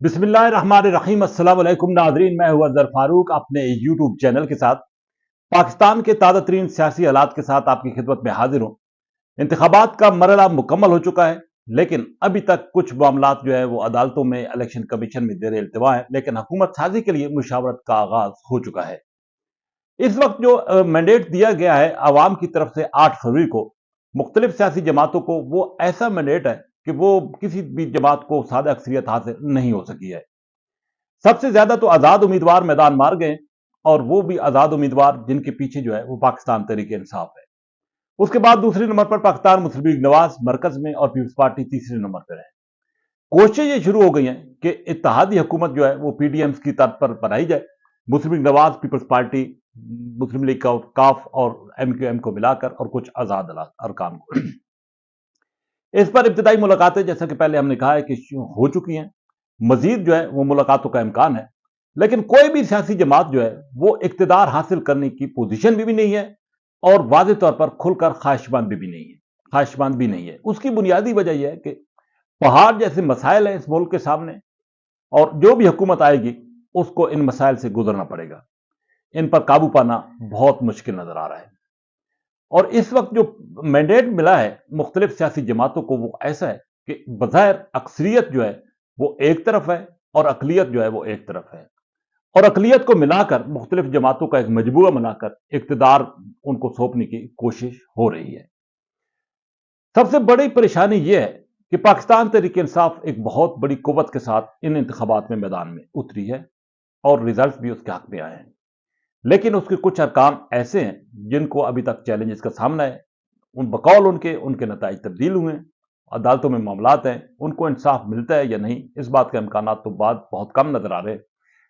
बिस्मिल्लाहिर्रहमानिर्रहीम। अस्सलाम वालेकुम नादरीन, मैं हूं अजहर फारूक अपने यूट्यूब चैनल के साथ पाकिस्तान के ताज़ा तरीन सियासी हालात के साथ आपकी खिदमत में हाजिर हूं। इंतखाबात का मरहला मुकम्मल हो चुका है, लेकिन अभी तक कुछ मामलात जो है वो अदालतों में, इलेक्शन कमीशन में ज़ेर इल्तिवा है, लेकिन हुकूमत साजी के लिए मुशावरत का आगाज हो चुका है। इस वक्त जो मैंडेट दिया गया है आवाम की तरफ से 8 फरवरी को मुख्तलिफ सियासी जमातों को, वो ऐसा मैंडेट है कि वो किसी भी जमात को सादा अक्सरियत हासिल नहीं हो सकी है। सबसे ज्यादा तो आजाद उम्मीदवार मैदान मार गए, और वो भी आजाद उम्मीदवार जिनके पीछे जो है वो पाकिस्तान तहरीक इंसाफ है। उसके बाद दूसरे नंबर पर पाकिस्तान मुस्लिम लीग नवाज मरकज में, और पीपल्स पार्टी तीसरे नंबर पर है। कोशिश ये शुरू हो गई है कि इत्तेहादी हुकूमत जो है वो पीडीएम की तर्ज पर बनाई जाए। मुस्लिम लीग नवाज, पीपल्स पार्टी, मुस्लिम लीग काफ और एमक्यूएम को मिलाकर, और कुछ आजाद अरकान को। इस पर इब्तदाई मुलाकातें, जैसा कि पहले हमने कहा है कि हो चुकी हैं। मजीद जो है वो मुलाकातों का इम्कान है, लेकिन कोई भी सियासी जमात जो है वो इक्तदार हासिल करने की पोजीशन में भी नहीं है, और वाज़ेह तौर पर खुलकर ख्वाहिशमंद भी नहीं है। ख्वाहिशमंद भी नहीं है। उसकी बुनियादी वजह यह है कि पहाड़ जैसे मसाइल हैं इस मुल्क के सामने, और जो भी हुकूमत आएगी उसको इन मसाइल से गुजरना पड़ेगा। इन पर काबू पाना बहुत मुश्किल नजर आ रहा है। और इस वक्त जो मैंडेट मिला है मुख्तलिफ सियासी जमातों को, वो ऐसा है कि बज़ाहिर अक्सरियत जो है वो एक तरफ है, और अकलियत जो है वो एक तरफ है, और अकलियत को मिलाकर मुख्तलिफ जमातों का एक मजबूरा बनाकर इक़्तिदार उनको सौंपने की कोशिश हो रही है। सबसे बड़ी परेशानी यह है कि पाकिस्तान तहरीक इंसाफ एक बहुत बड़ी कुव्वत के साथ इन इंतखाबात में मैदान में उतरी है, और रिजल्ट भी उसके हक में आए हैं। लेकिन उसके कुछ अरकान ऐसे हैं जिनको अभी तक चैलेंजेस का सामना है। उन बकौल उनके उनके नताइज तब्दील हुए हैं, अदालतों में मामलात हैं, उनको इंसाफ मिलता है या नहीं, इस बात के इम्कान तो बाद बहुत कम नजर आ रहे हैं।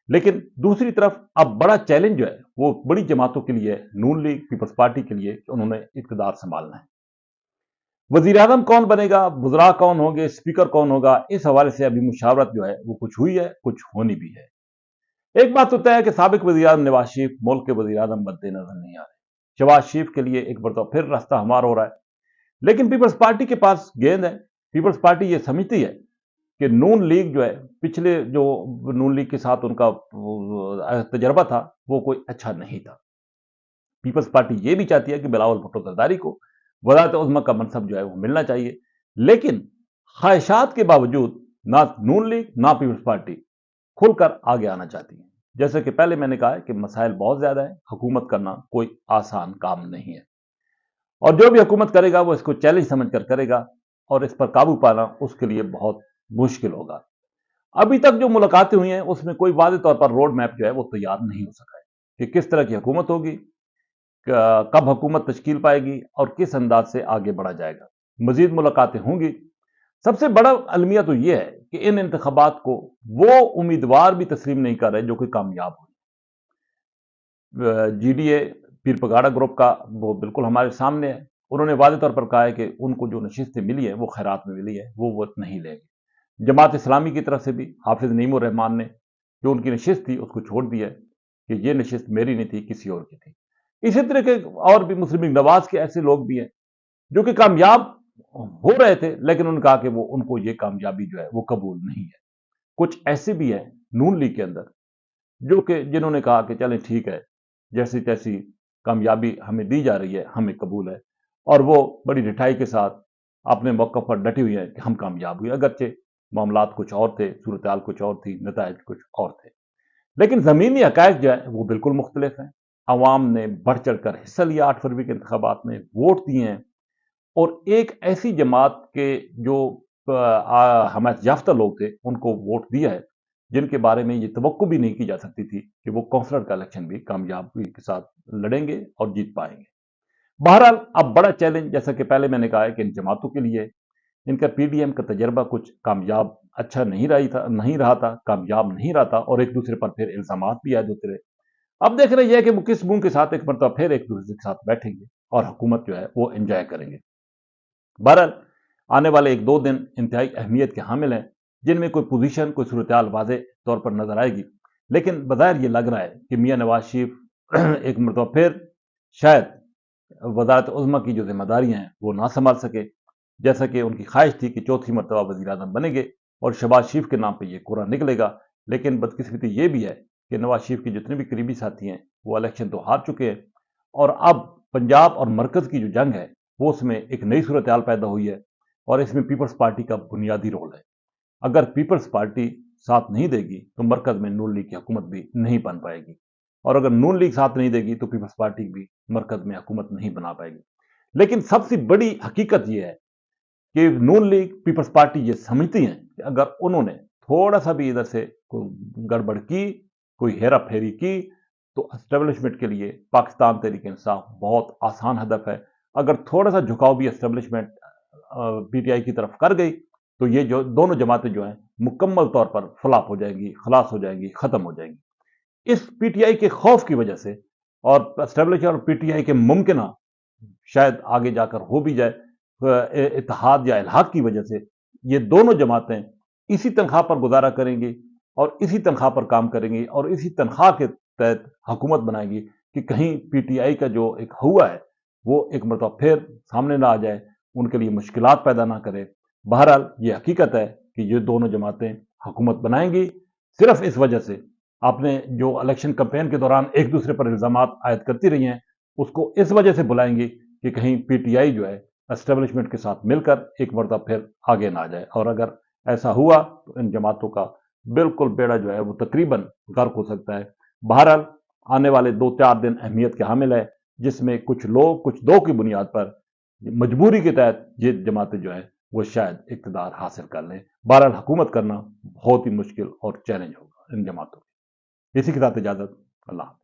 लेकिन दूसरी तरफ अब बड़ा चैलेंज जो है वो बड़ी जमातों के लिए, नून लीग, पीपल्स पार्टी के लिए, उन्होंने इक़्तिदार संभालना है। वजीर आजम कौन बनेगा, वज़रा कौन होंगे, स्पीकर कौन होगा, इस हवाले से अभी मुशावरत जो है वो कुछ हुई है, कुछ होनी भी है। एक बात तो तय है कि साबिक वज़ीर आज़म नवाज शरीफ मुल्क के वज़ीर आज़म बनते नजर नहीं आ रहे। शहबाज शरीफ के लिए एक बार तो फिर रास्ता हमारा हो रहा है। लेकिन पीपल्स पार्टी के पास गेंद है। पीपल्स पार्टी ये समझती है कि नून लीग जो है, पिछले जो नून लीग के साथ उनका तजर्बा था वो कोई अच्छा नहीं था। पीपल्स पार्टी ये भी चाहती है कि बिलावल भुट्टो जरदारी को वज़ारत उज़्मा का मनसब जो है वो मिलना चाहिए। लेकिन ख्वाहिशात के बावजूद ना नून लीग ना पीपल्स पार्टी खुलकर आगे आना चाहती है। जैसे कि पहले मैंने कहा है कि मसाइल बहुत ज्यादा है, हुकूमत करना कोई आसान काम नहीं है, और जो भी हुकूमत करेगा वो इसको चैलेंज समझकर करेगा, और इस पर काबू पाना उसके लिए बहुत मुश्किल होगा। अभी तक जो मुलाकातें हुई हैं उसमें कोई वाज़ेह तौर पर रोड मैप जो है वो तैयार नहीं हो सका है कि किस तरह की हुकूमत होगी, कब हुकूमत तश्कील पाएगी, और किस अंदाज से आगे बढ़ा जाएगा। मजीद मुलाकातें होंगी। सबसे बड़ा अलमिया तो यह है कि इन इंतखाबात को वो उम्मीदवार भी तस्लीम नहीं कर रहे जो कि कामयाब हुए। जीडीए, पीर पगाड़ा ग्रुप का, वो बिल्कुल हमारे सामने है। उन्होंने वादे तौर पर कहा है कि उनको जो नशिस्तें मिली है वो खैरात में मिली है, वो नहीं लेंगे। जमात इस्लामी की तरफ से भी हाफिज नईमुर रहमान ने जो उनकी नशिस्त थी उसको छोड़ दिया है कि ये नशिस्त मेरी नहीं थी, किसी और की थी। इसी तरह के और भी मुस्लिम लीग नवाज के ऐसे लोग भी हैं जो कि कामयाब हो रहे थे, लेकिन उन्होंने कहा कि वो उनको ये कामयाबी जो है वो कबूल नहीं है। कुछ ऐसे भी हैं नून लीग के अंदर जो कि जिन्होंने कहा कि चलें ठीक है, जैसी तैसी कामयाबी हमें दी जा रही है, हमें कबूल है, और वो बड़ी ढिठाई के साथ अपने मौक़िफ़ पर डटी हुई है कि हम कामयाब हुए, अगरचे मामलात कुछ और थे, सूरत हाल कुछ और थी, नताइज कुछ और थे। लेकिन ज़मीनी हक़ाइक़ जो है वो बिल्कुल मुख्तलिफ हैं। अवाम ने बढ़ चढ़ कर हिस्सा लिया 8 फरवरी के इंतखाबात में, वोट दिए हैं, और एक ऐसी जमात के जो हमायत याफ्ता लोग थे उनको वोट दिया है जिनके बारे में ये तवक्को भी नहीं की जा सकती थी कि वो काउंसलर का इलेक्शन भी कामयाबी के साथ लड़ेंगे और जीत पाएंगे। बहरहाल अब बड़ा चैलेंज, जैसा कि पहले मैंने कहा है, कि इन जमातों के लिए इनका पीडीएम का तजर्बा कुछ कामयाब अच्छा नहीं रहा था, कामयाब नहीं रहा था, और एक दूसरे पर फिर इल्जाम भी आए होते रहे। अब देख रहे हैं कि वो किस मुंह के साथ एक मरतबा फिर एक दूसरे के साथ बैठेंगे और हुकूमत जो है वो एंजॉय करेंगे। बहरहाल आने वाले 1-2 दिन इंतहाई अहमियत के हामिल हैं, जिनमें कोई पोजीशन, कोई सूरत-ए-हाल वाज़ेह तौर पर नजर आएगी। लेकिन बज़ाहिर ये लग रहा है कि मियां नवाज शरीफ एक मरतबा फिर शायद वज़ारत उज़्मा की जो जिम्मेदारियां हैं वो ना संभाल सके, जैसा कि उनकी ख्वाहिश थी कि चौथी मरतबा वज़ीर आज़म बनेंगे, اور شہباز شریف کے نام پہ یہ کوڑا نکلے گا۔ لیکن بدقسمتی یہ بھی ہے کہ نواز شریف کے جتنے بھی قریبی ساتھی ہیں وہ الیکشن تو ہار چکے ہیں، اور اب پنجاب اور مرکز کی جو جنگ ہے وہ اس میں ایک نئی صورتحال پیدا ہوئی ہے، اور اس میں پیپلز پارٹی کا بنیادی رول ہے۔ اگر پیپلز پارٹی ساتھ نہیں دے گی تو مرکز میں نون لیگ کی حکومت بھی نہیں بن پائے گی، اور اگر نون لیگ ساتھ نہیں دے گی تو پیپلز پارٹی بھی مرکز میں حکومت نہیں بنا پائے گی۔ لیکن سب سے بڑی حقیقت یہ ہے کہ نون لیگ پیپلز پارٹی یہ سمجھتی ہیں کہ اگر انہوں نے تھوڑا سا بھی ادھر سے کوئی گڑبڑ کی، کوئی ہیرا پھیری کی، تو اسٹیبلشمنٹ کے لیے پاکستان تحریک انصاف بہت آسان ہدف ہے۔ اگر تھوڑا سا جھکاؤ بھی اسٹیبلشمنٹ پی ٹی آئی کی طرف کر گئی تو یہ جو دونوں جماعتیں جو ہیں مکمل طور پر فلاپ ہو جائیں گی، خلاص ہو جائیں گی، ختم ہو جائیں گی۔ اس پی ٹی آئی کے خوف کی وجہ سے اور اسٹیبلشمنٹ اور پی ٹی آئی کے ممکنہ شاید آگے جا کر ہو بھی جائے اتحاد یا الحاق کی وجہ سے یہ دونوں جماعتیں اسی تنخواہ پر گزارا کریں گی اور اسی تنخواہ پر کام کریں گی اور اسی تنخواہ کے تحت حکومت بنائیں گی کہ کہیں پی ٹی آئی کا جو ایک ہوا ہے وہ ایک مرتبہ پھر سامنے نہ آ جائے، ان کے لیے مشکلات پیدا نہ کرے۔ بہرحال یہ حقیقت ہے کہ یہ دونوں جماعتیں حکومت بنائیں گی۔ صرف اس وجہ سے آپ نے جو الیکشن کمپین کے دوران ایک دوسرے پر الزامات عائد کرتی رہی ہیں اس کو اس وجہ سے بلائیں گی کہ کہیں پی ٹی آئی جو ہے اسٹیبلشمنٹ کے ساتھ مل کر ایک مرتبہ پھر آگے نہ آ جائے، اور اگر ایسا ہوا تو ان جماعتوں کا بالکل بیڑا جو ہے وہ تقریباً غرق ہو سکتا ہے۔ بہرحال آنے والے 2-4 دن اہمیت کے حامل ہے، جس میں کچھ لوگ کچھ دو کی بنیاد پر مجبوری کے تحت یہ جماعتیں جو ہے وہ شاید اقتدار حاصل کر لیں۔ بہرحال حکومت کرنا بہت ہی مشکل اور چیلنج ہوگا ان جماعتوں کی۔ اسی کے ساتھ اجازت، اللہ حافظ۔